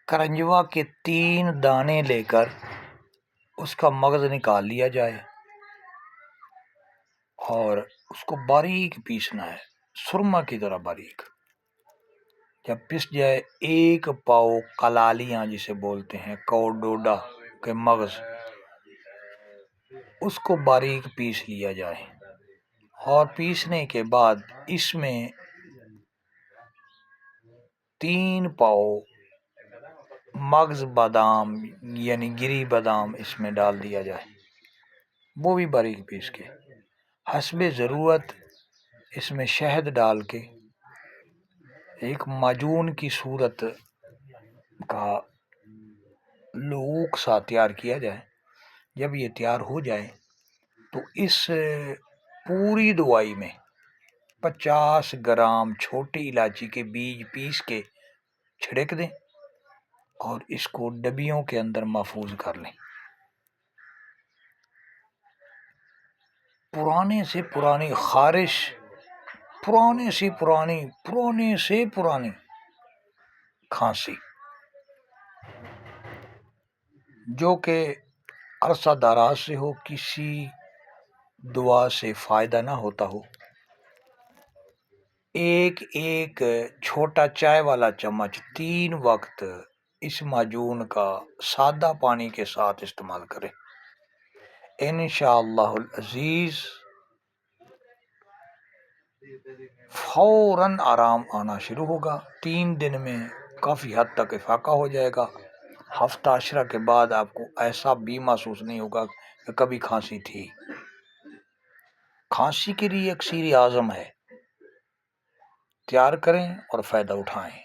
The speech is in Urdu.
کرنجوا کے 3 دانے لے کر اس کا مغز نکال لیا جائے اور اس کو باریک پیسنا ہے، سرما کی طرح باریک۔ جب پس جائے 1 پاؤ کلالیاں جسے بولتے ہیں، کوڈوڈا کے مغز، اس کو باریک پیس لیا جائے اور پیسنے کے بعد اس میں 3 پاؤ مغز بادام یعنی گری بادام اس میں ڈال دیا جائے، وہ بھی باریک پیس کے۔ حسب ضرورت اس میں شہد ڈال کے ایک معجون کی صورت کا لوک سا تیار کیا جائے۔ جب یہ تیار ہو جائے تو اس پوری دوائی میں 50 گرام چھوٹی الائچی کے بیج پیس کے چھڑک دیں اور اس کو ڈبیوں کے اندر محفوظ کر لیں۔ پرانے سے پرانی خارش، پرانے سے پرانی کھانسی جو کہ عرصہ دراز سے ہو، کسی دعا سے فائدہ نہ ہوتا ہو، ایک چھوٹا چائے والا چمچ 3 وقت اس معجون کا سادہ پانی کے ساتھ استعمال کریں۔ انشاءاللہ العزیز فوراً آرام آنا شروع ہوگا۔ 3 دن میں کافی حد تک افاقہ ہو جائے گا۔ ہفتہ عشرہ کے بعد آپ کو ایسا بھی محسوس نہیں ہوگا کہ کبھی کھانسی تھی۔ کھانسی کے لیے اکسیر اعظم ہے، تیار کریں اور فائدہ اٹھائیں۔